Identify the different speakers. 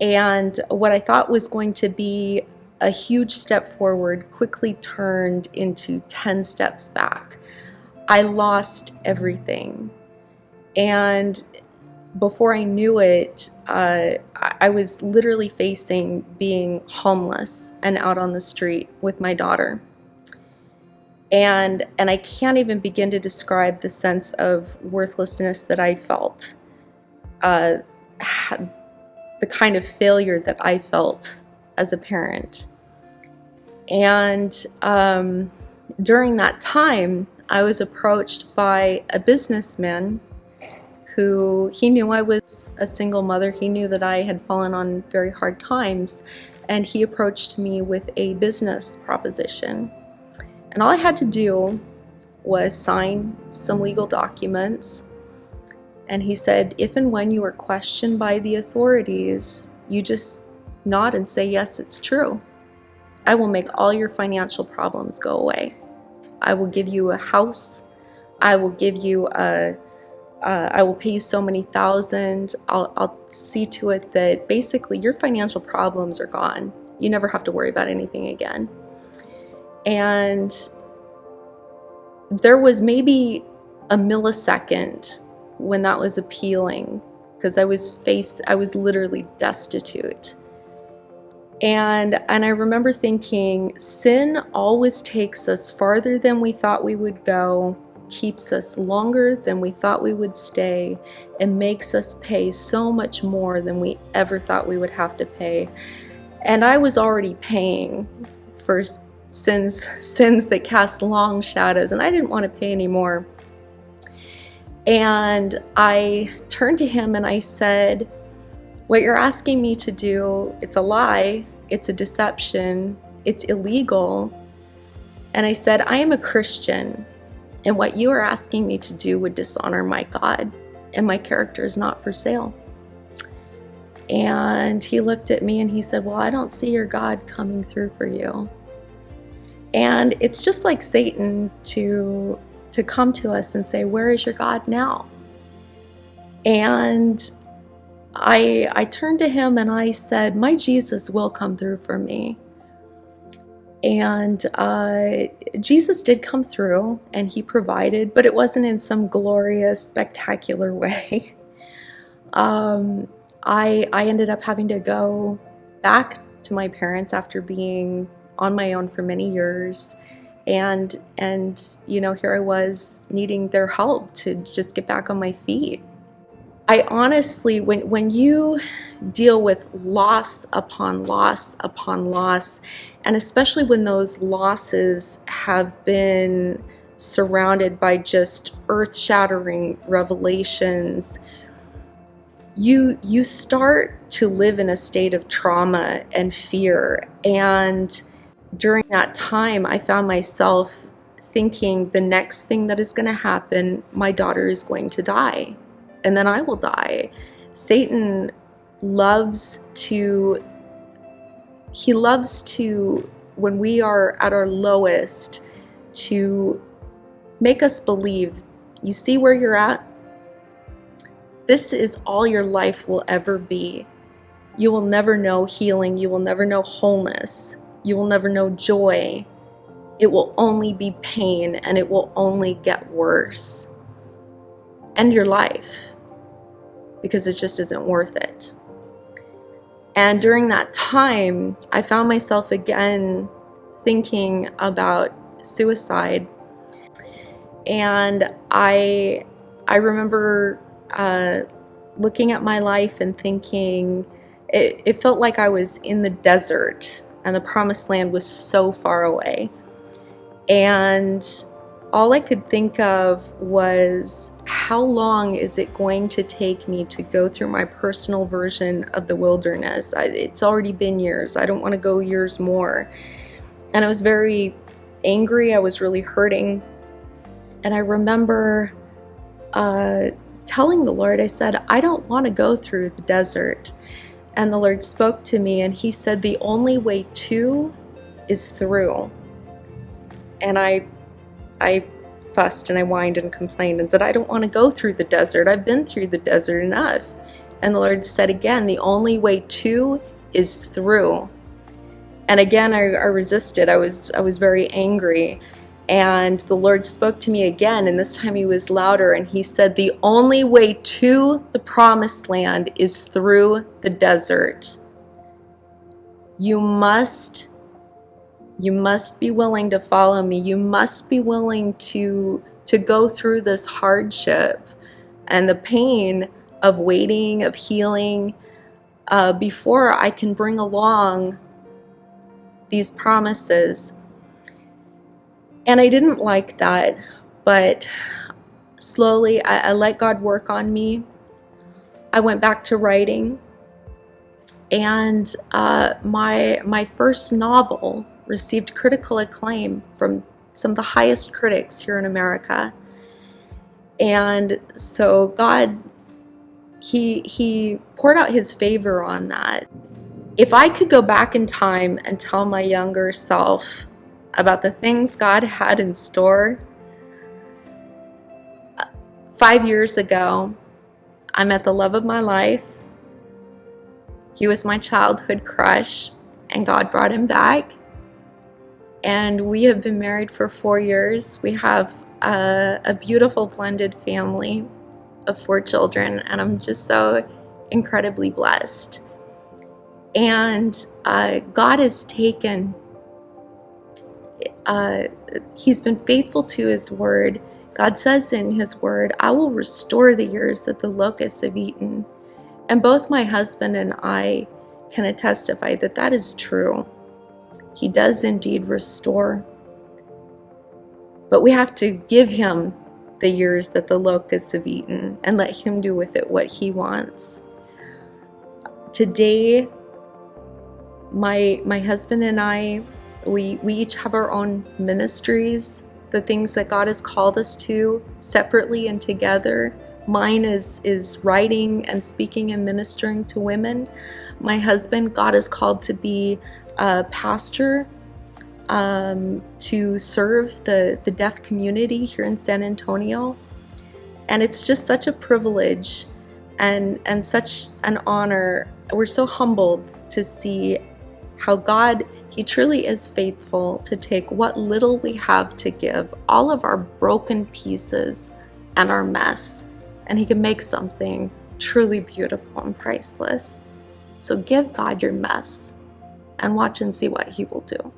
Speaker 1: And what I thought was going to be a huge step forward quickly turned into 10 steps back. I lost everything. And before I knew it, I was literally facing being homeless and out on the street with my daughter. And I can't even begin to describe the sense of worthlessness that I felt, the kind of failure that I felt as a parent. And during that time, I was approached by a businessman who, he knew I was a single mother. He knew that I had fallen on very hard times, and he approached me with a business proposition. And all I had to do was sign some legal documents. And he said, if and when you are questioned by the authorities, you just nod and say, yes, it's true. I will make all your financial problems go away. I will give you a house. I will give you I will pay you so many thousand. I'll see to it that basically your financial problems are gone. You never have to worry about anything again. And there was maybe a millisecond when that was appealing, because I was literally destitute. And I remember thinking, sin always takes us farther than we thought we would go, keeps us longer than we thought we would stay, and makes us pay so much more than we ever thought we would have to pay. And I was already paying for sins that cast long shadows, and I didn't want to pay anymore. And I turned to him and I said, what you're asking me to do, it's a lie, it's a deception, it's illegal. And I said, I am a Christian, and what you are asking me to do would dishonor my God, and my character is not for sale. And he looked at me and he said, well, I don't see your God coming through for you. And it's just like Satan to come to us and say, where is your God now? And I turned to him and I said, my Jesus will come through for me. And Jesus did come through, and he provided, but it wasn't in some glorious, spectacular way. I ended up having to go back to my parents after being on my own for many years. And you know, here I was needing their help to just get back on my feet. I honestly, when you deal with loss upon loss upon loss, and especially when those losses have been surrounded by just earth-shattering revelations, you start to live in a state of trauma and fear. And during that time, I found myself thinking the next thing that is going to happen, my daughter is going to die, and then I will die. Satan loves to, when we are at our lowest, to make us believe, you see where you're at? This is all your life will ever be. You will never know healing. You will never know wholeness. You will never know joy. It will only be pain, and it will only get worse. End your life, because it just isn't worth it. And during that time, I found myself again thinking about suicide. And I remember looking at my life and thinking, it felt like I was in the desert and the promised land was so far away. And all I could think of was, how long is it going to take me to go through my personal version of the wilderness? It's already been years. I don't want to go years more. And I was very angry. I was really hurting. And I remember telling the Lord, I said, I don't want to go through the desert. And the Lord spoke to me and he said, the only way to is through. And I fussed and I whined and complained and said, I don't want to go through the desert. I've been through the desert enough. And the Lord said again, the only way to is through. And again, I resisted. I was very angry. And the Lord spoke to me again, and this time he was louder, and he said, the only way to the promised land is through the desert. You must be willing to follow me. You must be willing to go through this hardship and the pain of waiting, of healing, before I can bring along these promises. And I didn't like that, but slowly I let God work on me. I went back to writing, and my first novel received critical acclaim from some of the highest critics here in America. And so God, he poured out his favor on that. If I could go back in time and tell my younger self about the things God had in store, 5 years ago, I met the love of my life. He was my childhood crush, and God brought him back. And we have been married for 4 years. We have a beautiful blended family of 4 children, and I'm just so incredibly blessed. And God has taken, he's been faithful to his word. God says in his word, I will restore the years that the locusts have eaten. And both my husband and I can testify that that is true. He does indeed restore. But we have to give him the years that the locusts have eaten and let him do with it what he wants. Today, my husband and I, we each have our own ministries, the things that God has called us to, separately and together. Mine is writing and speaking and ministering to women. My husband, God has called to be a pastor, to serve the deaf community here in San Antonio. And it's just such a privilege and such an honor. We're so humbled to see how God, he truly is faithful to take what little we have to give, all of our broken pieces and our mess, and he can make something truly beautiful and priceless. So give God your mess and watch and see what he will do.